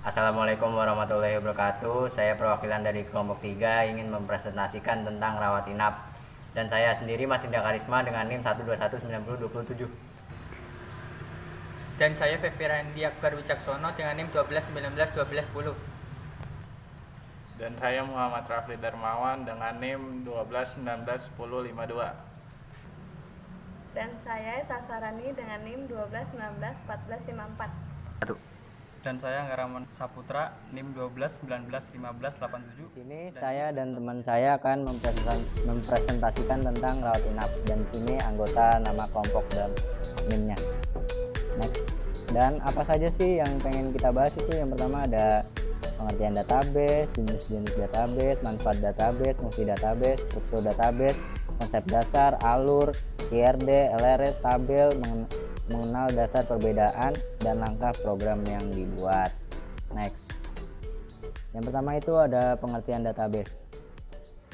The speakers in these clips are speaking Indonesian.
Assalamualaikum warahmatullahi wabarakatuh. Saya perwakilan dari kelompok 3 ingin mempresentasikan tentang rawat inap. Dan saya sendiri Mas Indah Karisma dengan NIM 1219027. Dan saya Fevi Randi Akbar Wicaksono dengan NIM 12191210. Dan saya Muhammad Rafli Darmawan dengan NIM 12191052. Dan saya Sasarani dengan NIM 12191454. Dan saya Ngaraman Saputra NIM 12191587. Sini saya dan teman saya akan mempresentasikan tentang rawat inap, dan sini anggota nama kelompok dan NIM-nya. Next. Dan apa saja sih yang pengen kita bahas itu? Yang pertama ada pengertian database, jenis-jenis database, manfaat database, fungsi database, struktur database, konsep dasar, alur, IRD, LRS, tabel, mengenal dasar perbedaan dan langkah program yang dibuat. Next. Yang pertama itu ada pengertian database.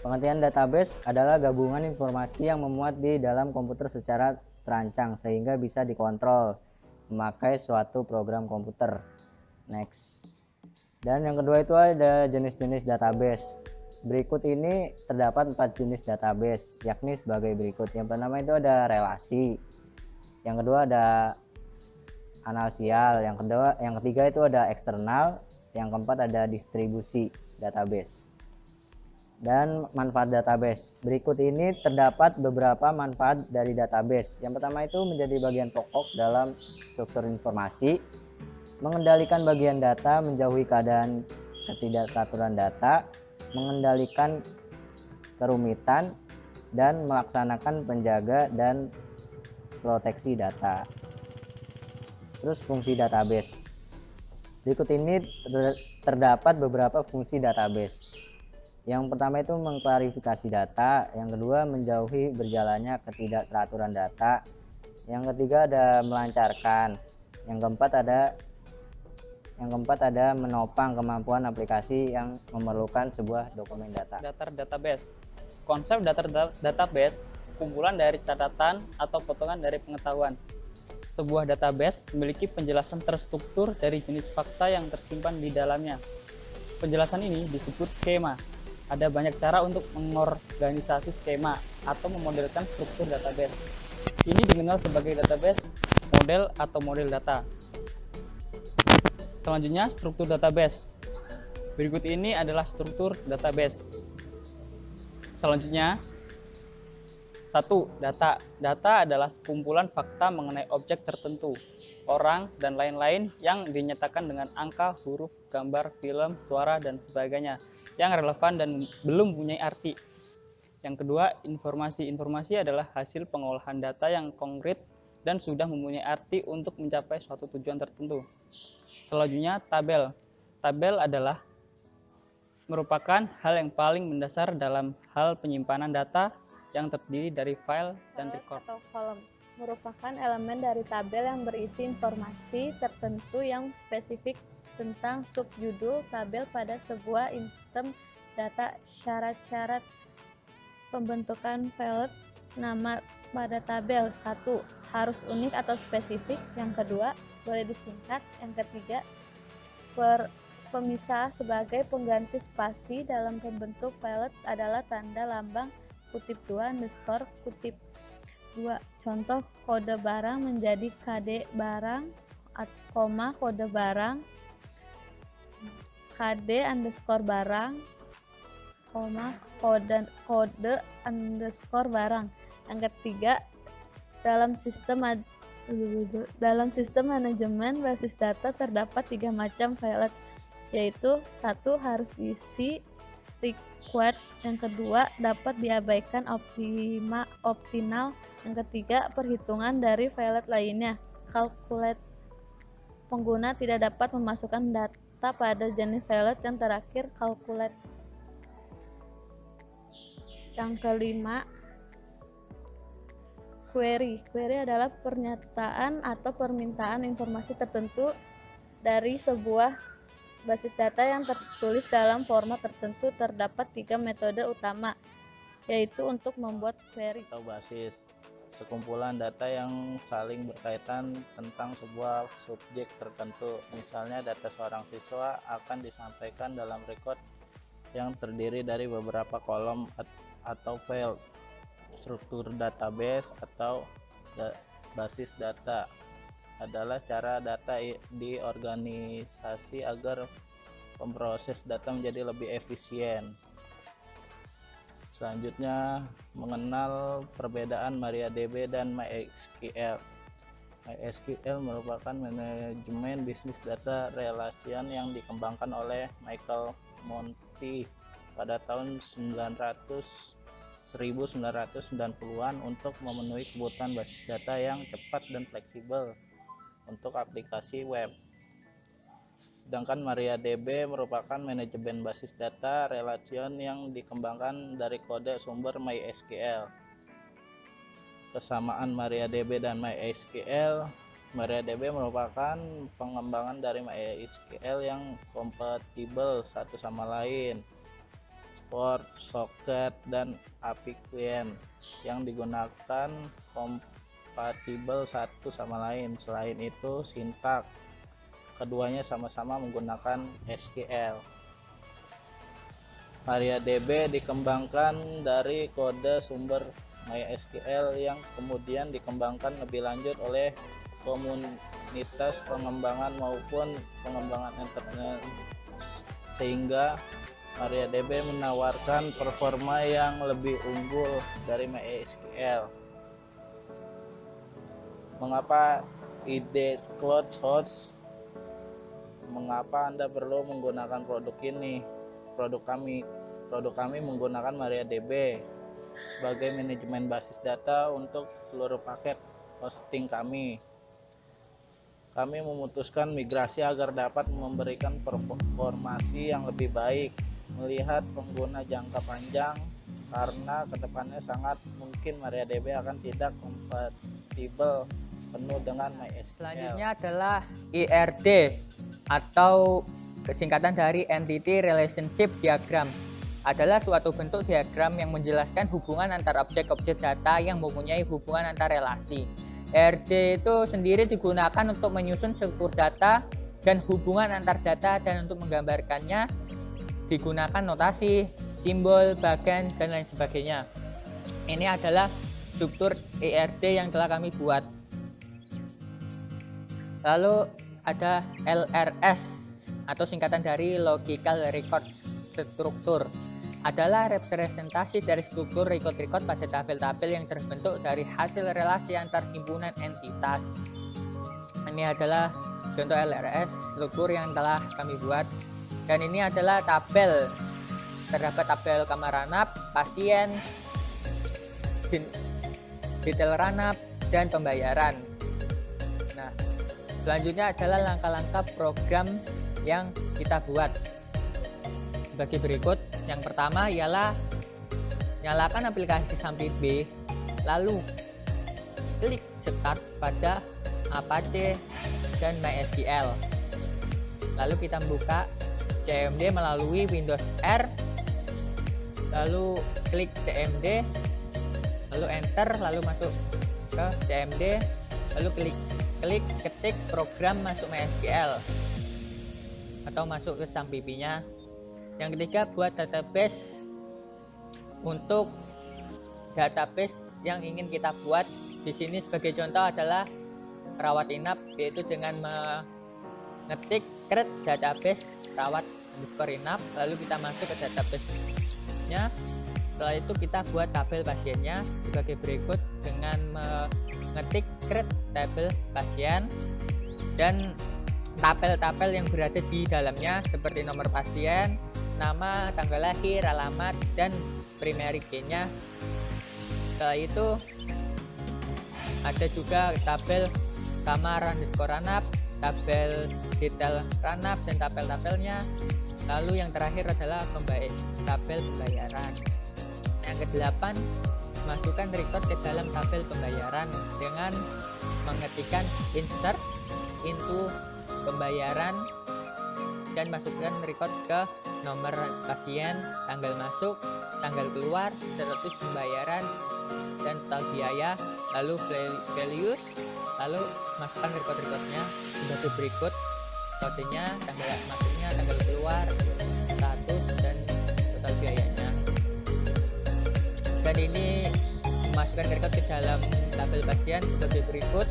Pengertian database adalah gabungan informasi yang memuat di dalam komputer secara terancang sehingga bisa dikontrol memakai suatu program komputer. Next. Dan yang kedua itu ada jenis-jenis database. Berikut ini terdapat 4 jenis database, yakni sebagai berikut. Yang pertama itu ada relasi. Yang kedua ada analisial, yang ketiga itu ada eksternal, yang keempat ada distribusi database. Dan manfaat database. Berikut ini terdapat beberapa manfaat dari database. Yang pertama itu menjadi bagian pokok dalam struktur informasi, mengendalikan bagian data, menjauhi keadaan ketidakteraturan data, mengendalikan kerumitan, dan melaksanakan penjaga dan proteksi data. Terus fungsi database. Berikut ini terdapat beberapa fungsi database. Yang pertama itu mengklarifikasi data, yang kedua menjauhi berjalannya ketidakteraturan data, yang ketiga ada melancarkan, yang keempat ada menopang kemampuan aplikasi yang memerlukan sebuah dokumen data. Data database. Konsep data database kumpulan dari catatan atau potongan dari pengetahuan. Sebuah database memiliki penjelasan terstruktur dari jenis fakta yang tersimpan di dalamnya. Penjelasan ini disebut skema. Ada banyak cara untuk mengorganisasi skema atau memodelkan struktur database. Ini dikenal sebagai database model atau model data. Selanjutnya, struktur database. Berikut ini adalah struktur database. Selanjutnya, 1. Data. Data adalah sekumpulan fakta mengenai objek tertentu, orang, dan lain-lain yang dinyatakan dengan angka, huruf, gambar, film, suara, dan sebagainya yang relevan dan belum mempunyai arti. Yang kedua, informasi. Informasi adalah hasil pengolahan data yang konkret dan sudah mempunyai arti untuk mencapai suatu tujuan tertentu. Selanjutnya, tabel. Tabel adalah merupakan hal yang paling mendasar dalam hal penyimpanan data yang terdiri dari file dan record. Atau kolom merupakan elemen dari tabel yang berisi informasi tertentu yang spesifik tentang subjudul tabel pada sebuah item data. Syarat-syarat pembentukan file nama pada tabel. 1. Harus unik atau spesifik. Yang kedua, boleh disingkat. Yang ketiga, pemisah sebagai pengganti spasi dalam pembentuk file adalah tanda lambang kutip 2 underscore kutip 2. Contoh kode barang menjadi KD barang, koma kode barang, KD underscore barang, koma kode underscore barang. Yang ketiga, dalam sistem manajemen basis data terdapat 3 macam file, yaitu 1. Harus diisi required, yang kedua dapat diabaikan optional, yang ketiga perhitungan dari file lainnya. Calculate, pengguna tidak dapat memasukkan data pada jenis file. Yang terakhir, calculate. Yang kelima, query. Query adalah pernyataan atau permintaan informasi tertentu dari sebuah basis data yang tertulis dalam format tertentu. Terdapat 3 metode utama, yaitu untuk membuat query Atau basis. sekumpulan data yang saling berkaitan tentang sebuah subjek tertentu. Misalnya, data seorang siswa akan disampaikan dalam record yang terdiri dari beberapa kolom atau file. Struktur database atau basis data adalah cara data diorganisasi agar pemproses data menjadi lebih efisien. Selanjutnya, mengenal perbedaan MariaDB dan MySQL. MySQL merupakan manajemen bisnis data relation yang dikembangkan oleh Michael Monty pada tahun 1990-an untuk memenuhi kebutuhan basis data yang cepat dan fleksibel untuk aplikasi web. Sedangkan MariaDB merupakan manajemen basis data relation yang dikembangkan dari kode sumber MySQL. Kesamaan MariaDB dan MySQL: MariaDB merupakan pengembangan dari MySQL yang kompatibel satu sama lain. Port, socket, dan API client yang digunakan kompatibel satu sama lain. Selain itu, sintaks keduanya sama-sama menggunakan SQL. MariaDB dikembangkan dari kode sumber MySQL yang kemudian dikembangkan lebih lanjut oleh komunitas pengembangan maupun pengembangan internet, sehingga MariaDB menawarkan performa yang lebih unggul dari MySQL. Mengapa ide CloudHost? Mengapa Anda perlu menggunakan produk ini? Produk kami menggunakan MariaDB sebagai manajemen basis data untuk seluruh paket hosting kami. Kami memutuskan migrasi agar dapat memberikan performasi yang lebih baik melihat pengguna jangka panjang, karena kedepannya sangat mungkin MariaDB akan tidak kompatibel penuh dengan MySQL. Selanjutnya adalah IRD atau singkatan dari Entity Relationship Diagram. Adalah suatu bentuk diagram yang menjelaskan hubungan antar objek-objek data yang mempunyai hubungan antar relasi. IRD itu sendiri digunakan untuk menyusun struktur data dan hubungan antar data, dan untuk menggambarkannya digunakan notasi, simbol, bagan, dan lain sebagainya. Ini adalah struktur IRD yang telah kami buat. Lalu ada LRS atau singkatan dari Logical Record Structure. Adalah representasi dari struktur record-record pada tabel-tabel yang terbentuk dari hasil relasi antar himpunan entitas. Ini adalah contoh LRS struktur yang telah kami buat. Dan ini adalah tabel. Terdapat tabel kamar ranap, pasien, detail ranap, dan pembayaran. Nah, selanjutnya adalah langkah-langkah program yang kita buat sebagai berikut. Yang pertama ialah nyalakan aplikasi SAMPIB, lalu klik start pada Apache dan MySQL. Lalu kita buka CMD melalui Windows R, lalu klik CMD, lalu enter, lalu masuk ke CMD, lalu klik ketik program masuk MySQL atau masuk ke SAMPIB-nya. Yang ketiga, buat database. Untuk database yang ingin kita buat di sini sebagai contoh adalah rawat inap, yaitu dengan mengetik create database rawat_inap, lalu kita masuk ke database-nya. Setelah itu kita buat tabel pasiennya sebagai berikut dengan mengetik create tabel pasien dan tabel-tabel yang berada di dalamnya seperti nomor pasien, nama, tanggal lahir, alamat, dan primary key-nya. Setelah itu ada juga tabel kamar_ranap, tabel detail ranap, dan tabel-tabelnya. Lalu yang terakhir adalah tabel pembayaran. Yang ke-8, masukkan record ke dalam tabel pembayaran dengan mengetikkan insert into pembayaran dan masukkan record ke nomor pasien, tanggal masuk, tanggal keluar, status pembayaran, dan total biaya, lalu values, lalu masukkan record-recordnya sebagai berikut: kodenya, tanggal masuknya, tanggal keluar, status, dan total biayanya. Dan ini memasukkan record ke dalam tabel pasien sebagai berikut,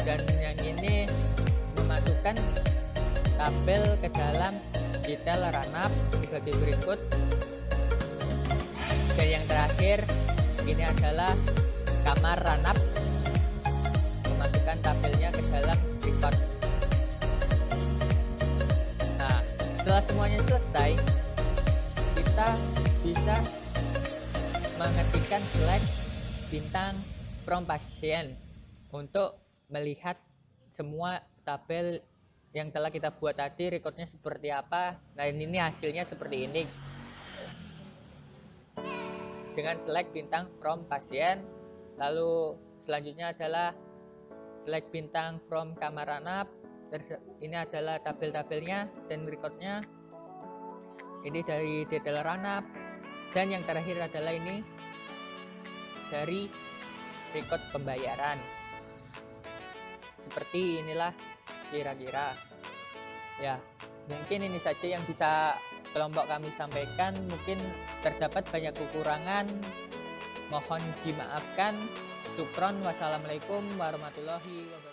dan yang ini memasukkan tabel ke dalam detail run-up sebagai berikut. Dan yang terakhir ini adalah kamar run-up, memasukkan tabelnya ke dalam record. Nah, setelah semuanya selesai, kita bisa mengetikkan select bintang from pasien untuk melihat semua tabel yang telah kita buat tadi, rekodnya seperti apa. Nah, ini hasilnya seperti ini. Dengan select bintang from pasien, lalu selanjutnya adalah select bintang from kamar run-up. Ini adalah tabel-tabelnya dan rekodnya. Ini dari detail run-up. Dan yang terakhir adalah ini dari record pembayaran. Seperti inilah kira-kira. Ya, mungkin ini saja yang bisa kelompok kami sampaikan. Mungkin terdapat banyak kekurangan, mohon dimaafkan. Syukron, wassalamualaikum warahmatullahi wabarakatuh.